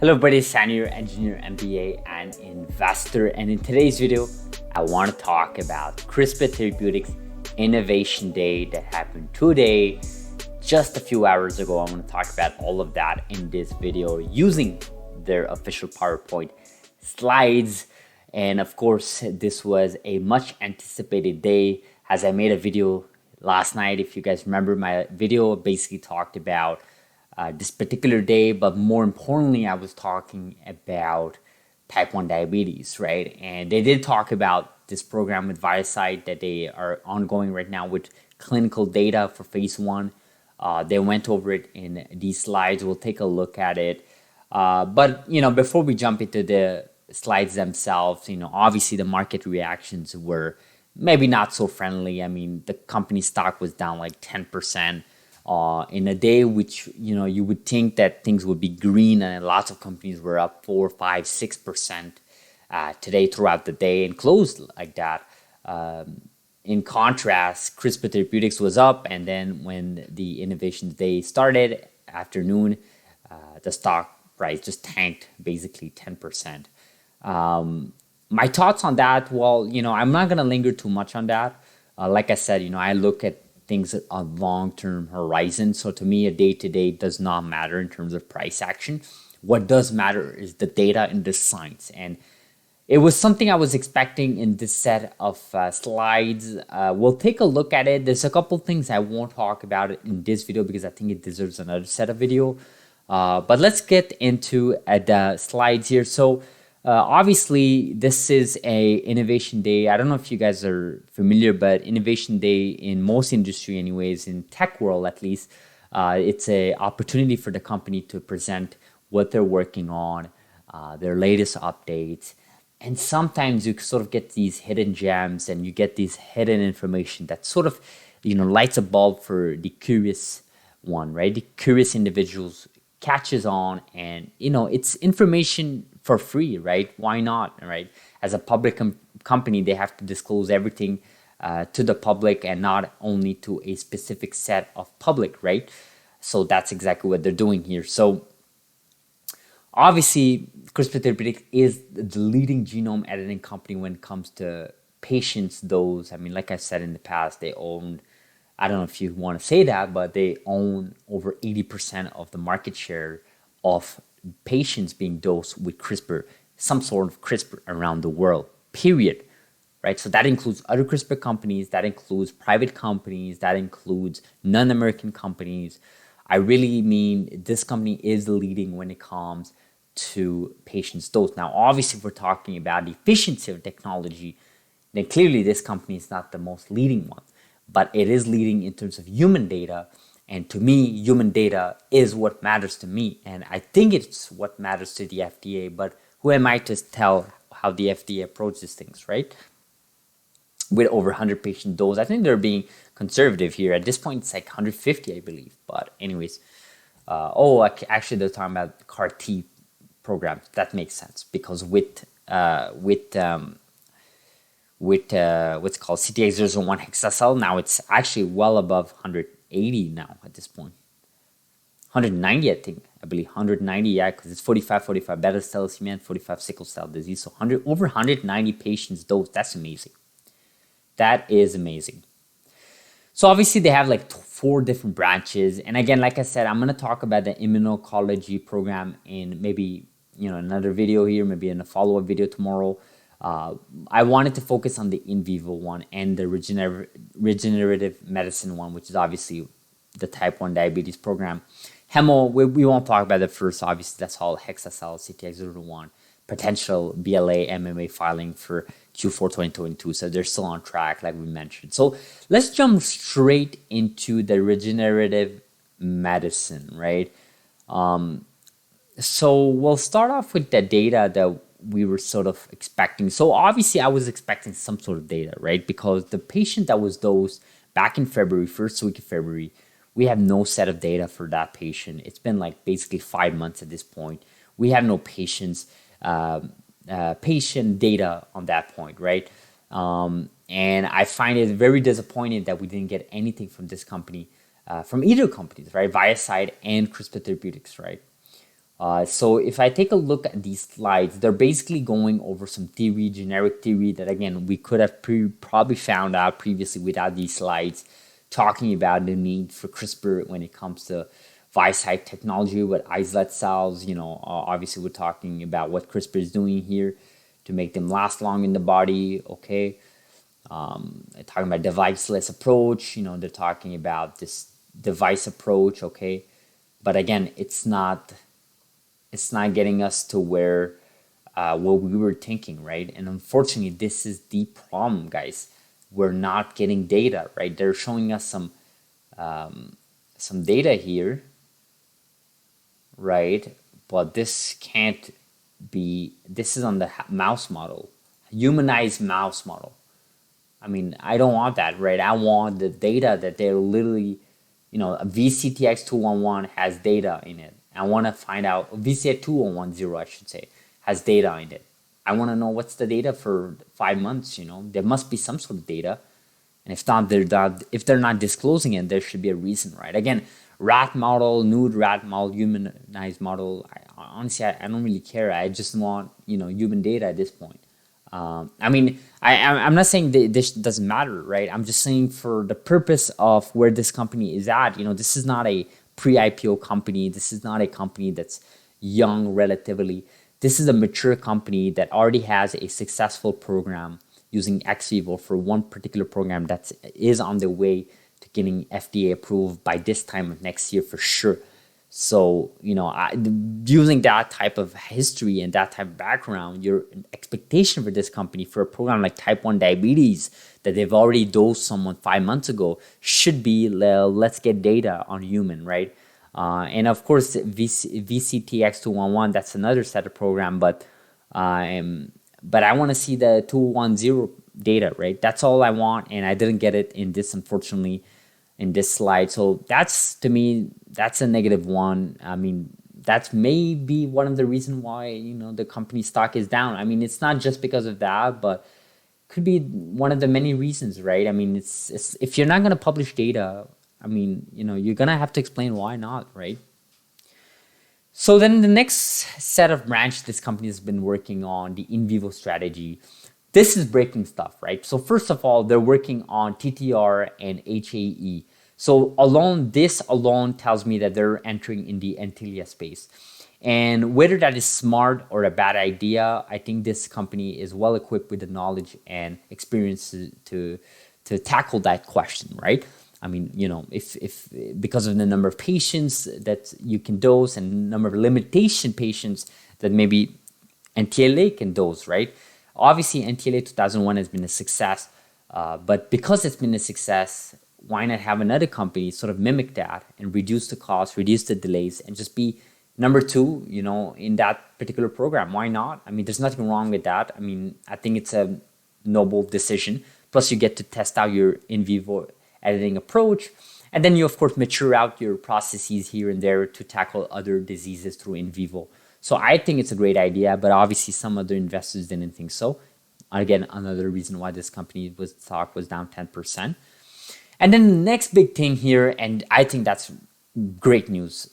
Hello everybody, Sani, your engineer, MBA, and investor. And in today's video, I want to talk about CRISPR Therapeutics Innovation Day that happened today, just a few hours ago. I want to talk about all of that in this video using their official PowerPoint slides. And of course, this was a much anticipated day as I made a video last night. If you guys remember, my video basically talked about this particular day, but more importantly, I was talking about type 1 diabetes, right? And they did talk about this program with ViaCyte that they are ongoing right now with clinical data for phase 1. They went over it in these slides. We'll take a look at it. But, before we jump into the slides themselves, obviously the market reactions were maybe not so friendly. I mean, the company stock was down like 10%. In a day which you would think that things would be green, and lots of companies were up 4, 5, 6% today throughout the day and closed like that. In contrast, CRISPR Therapeutics was up, and then when the Innovation Day started afternoon, the stock price just tanked basically 10%. My thoughts on that, well, I'm not gonna linger too much on that. Like I said, I look at things on long-term horizon. So to me, a day-to-day does not matter in terms of price action. What does matter is the data and the science. And it was something I was expecting in this set of slides. We'll take a look at it. There's a couple things I won't talk about it in this video because I think it deserves another set of video. But let's get into the slides here. So obviously, this is a Innovation Day. I don't know if you guys are familiar, but Innovation Day in most industry anyways, in tech world at least, it's a opportunity for the company to present what they're working on, their latest updates. And sometimes you sort of get these hidden gems and you get these hidden information that sort of, lights a bulb for the curious one, right? The curious individuals catches on, and it's information for free, right? Why not, right? As a public company, they have to disclose everything to the public and not only to a specific set of public, right? So that's exactly what they're doing here. So obviously, CRISPR Therapeutics is the leading genome editing company when it comes to patients dose. I mean, like I said in the past, they own, I don't know if you want to say that, but they own over 80% of the market share of patients being dosed with CRISPR, some sort of CRISPR around the world, period. Right? So that includes other CRISPR companies, that includes private companies, that includes non-American companies. I really mean this company is leading when it comes to patients dose. Now, obviously, if we're talking about the efficiency of technology, then clearly this company is not the most leading one, but it is leading in terms of human data. And to me, human data is what matters to me. And I think it's what matters to the FDA, but who am I to tell how the FDA approaches things, right? With over 100 patient dose, I think they're being conservative here. At this point, it's like 150, I believe. But anyways, actually, they're talking about CAR T programs. That makes sense because with what's called CTX001 hexacell, now it's actually well above 180 now at this point. 190, I believe 190, yeah, because it's 45 beta thalassemia and 45 sickle cell disease. So over 190 patients dosed. That's amazing. That is amazing. So obviously they have like 4 different branches. And again, like I said, I'm going to talk about the immuno-oncology program in maybe, another video here, maybe in a follow-up video tomorrow. I wanted to focus on the in vivo one and the regenerative medicine one, which is obviously the type 1 diabetes program. Hemo, we won't talk about it first. Obviously, that's all hexacell, CTX001, potential BLA, MMA filing for Q4 2022. So they're still on track, like we mentioned. So let's jump straight into the regenerative medicine, right? So we'll start off with the data that we were sort of expecting. So obviously I was expecting some sort of data, right? Because the patient that was dosed back in February, first week of February, we have no set of data for that patient. It's been like basically 5 months at this point. We have no patient data on that point, right? And I find it very disappointing that we didn't get anything from this company, from either companies, right? ViaCyte and CRISPR Therapeutics, right? So if I take a look at these slides, they're basically going over some theory, generic theory that again we could have probably found out previously without these slides, talking about the need for CRISPR when it comes to vice type technology with islet cells. Obviously we're talking about what CRISPR is doing here to make them last long in the body. Okay, talking about deviceless approach. They're talking about this device approach. Okay, but again, it's not getting us to where what we were thinking, right? And unfortunately, this is the problem, guys. We're not getting data, right? They're showing us some data here, right? But this can't be. This is on the mouse model, humanized mouse model. I mean, I don't want that, right? I want the data that they're literally, a VCTX211 has data in it. I want to find out, VCTX2010, I should say, has data in it. I want to know what's the data for 5 months, There must be some sort of data. And if they're not disclosing it, there should be a reason, right? Again, rat model, nude rat model, humanized model. Honestly, I don't really care. I just want, human data at this point. I'm not saying that this doesn't matter, right? I'm just saying for the purpose of where this company is at, this is not a pre-IPO company. This is not a company that's young relatively. This is a mature company that already has a successful program using ex vivo for one particular program that is on the way to getting FDA approved by this time of next year for sure. So, using that type of history and that type of background, your expectation for this company for a program like type 1 diabetes that they've already dosed someone 5 months ago should be, let's get data on human, right? And of course, VCTX211, that's another set of program, but I want to see the 210 data, right? That's all I want, and I didn't get it in this, unfortunately, in this slide. So that's, to me, that's a negative one. I mean, that's maybe one of the reasons why, the company stock is down. I mean, it's not just because of that, but could be one of the many reasons, right? I mean, it's if you're not going to publish data, I mean, you're going to have to explain why not, right? So then the next set of branch this company has been working on, the in vivo strategy. This is breaking stuff, right? So first of all, they're working on TTR and HAE. So this alone tells me that they're entering in the Antilia space. And whether that is smart or a bad idea, I think this company is well equipped with the knowledge and experience to tackle that question, right? I mean, if because of the number of patients that you can dose and number of limitation patients that maybe NTLA can dose, right? Obviously, NTLA 2001 has been a success, but because it's been a success, why not have another company sort of mimic that and reduce the cost, reduce the delays, and just be number two, in that particular program? Why not? I mean, there's nothing wrong with that. I mean, I think it's a noble decision. Plus, you get to test out your in vivo editing approach, and then you, of course, mature out your processes here and there to tackle other diseases through in vivo. So I think it's a great idea, but obviously some other investors didn't think so. Again, another reason why this company stock was down 10%. And then the next big thing here, and I think that's great news,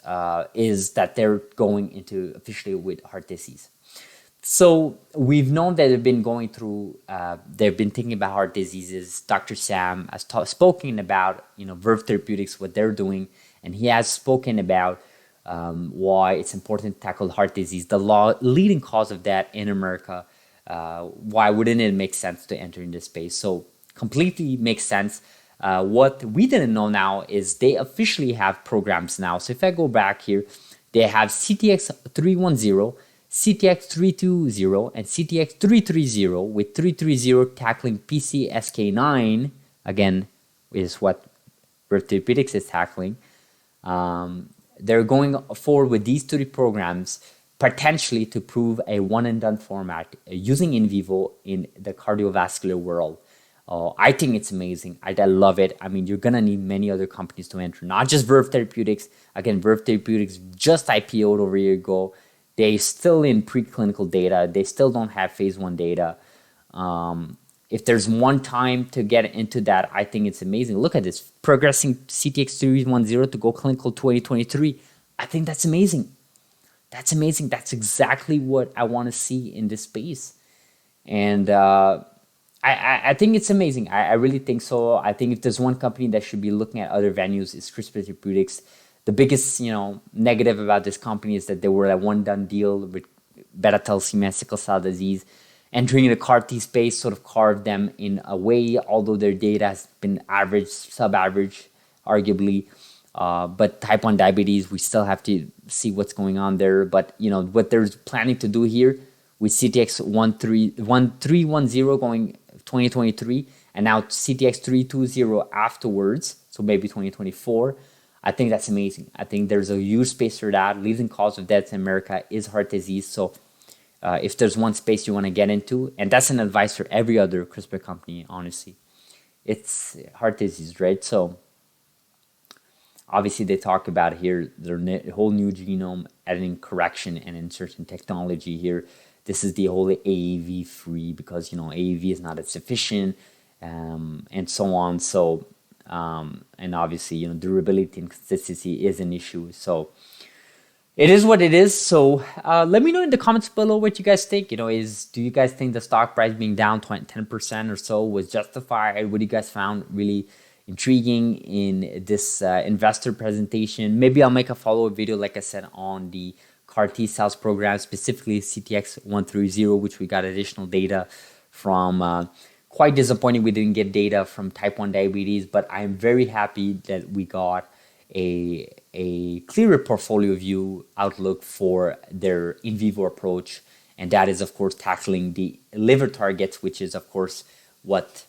is that they're going into officially with heart disease. So we've known that they've been going through, they've been thinking about heart diseases. Dr. Sam has spoken about, Verve Therapeutics, what they're doing, and he has spoken about why it's important to tackle heart disease, the leading cause of that in America. Why wouldn't it make sense to enter in this space? So completely makes sense. What we didn't know now is they officially have programs now. So if I go back here, they have CTX310, CTX320, and CTX330, with 330 tackling PCSK9, again, is what Verve Therapeutics is tackling. They're going forward with these three programs potentially to prove a one-and-done format using in vivo in the cardiovascular world. I think it's amazing. I love it. I mean, you're going to need many other companies to enter, not just Verve Therapeutics. Again, Verve Therapeutics just IPO'd over a year ago. They're still in preclinical data. They still don't have phase 1 data. If there's one time to get into that, I think it's amazing. Look at this, progressing CTX310 to go clinical 2023. I think that's amazing. That's amazing. That's exactly what I want to see in this space. And I think it's amazing. I really think so. I think if there's one company that should be looking at other venues, it's CRISPR Therapeutics. The biggest, negative about this company is that they were a one-done deal with beta thalassemia, sickle cell disease. Entering the CAR-T space sort of carved them in a way, although their data has been average, sub-average, arguably. But type 1 diabetes, we still have to see what's going on there. But, what they're planning to do here with CTX 1310 going 2023 and now CTX 320 afterwards, so maybe 2024, I think that's amazing. I think there's a huge space for that. Leading cause of death in America is heart disease. So if there's one space you want to get into, and that's an advice for every other CRISPR company, honestly, it's heart disease, right? So obviously they talk about here their whole new genome editing correction and insertion technology here. This is the whole AAV free because, AAV is not as efficient and so on. So, and obviously, durability and consistency is an issue. So it is what it is. So let me know in the comments below what you guys think. Do you guys think the stock price being down 10% or so was justified? What you guys found really intriguing in this investor presentation? Maybe I'll make a follow-up video, like I said, on the CAR-T cells program, specifically CTX 130, which we got additional data from. Quite disappointing we didn't get data from type 1 diabetes, but I'm very happy that we got a clearer portfolio view outlook for their in vivo approach. And that is, of course, tackling the liver targets, which is, of course, what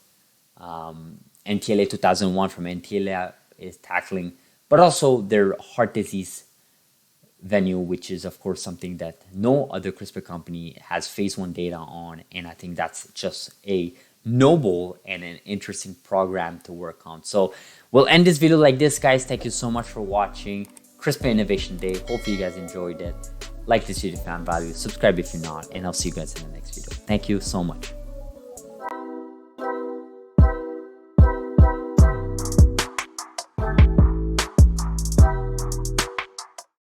NTLA 2001 from NTLA is tackling, but also their heart disease venue, which is, of course, something that no other CRISPR company has phase 1 data on. And I think that's just a noble and an interesting program to work on. So we'll end this video like this, guys. Thank you so much for watching CRISPR Innovation Day. Hopefully you guys enjoyed it. Like this video if you found value. Subscribe if you're not. And I'll see you guys in the next video. Thank you so much.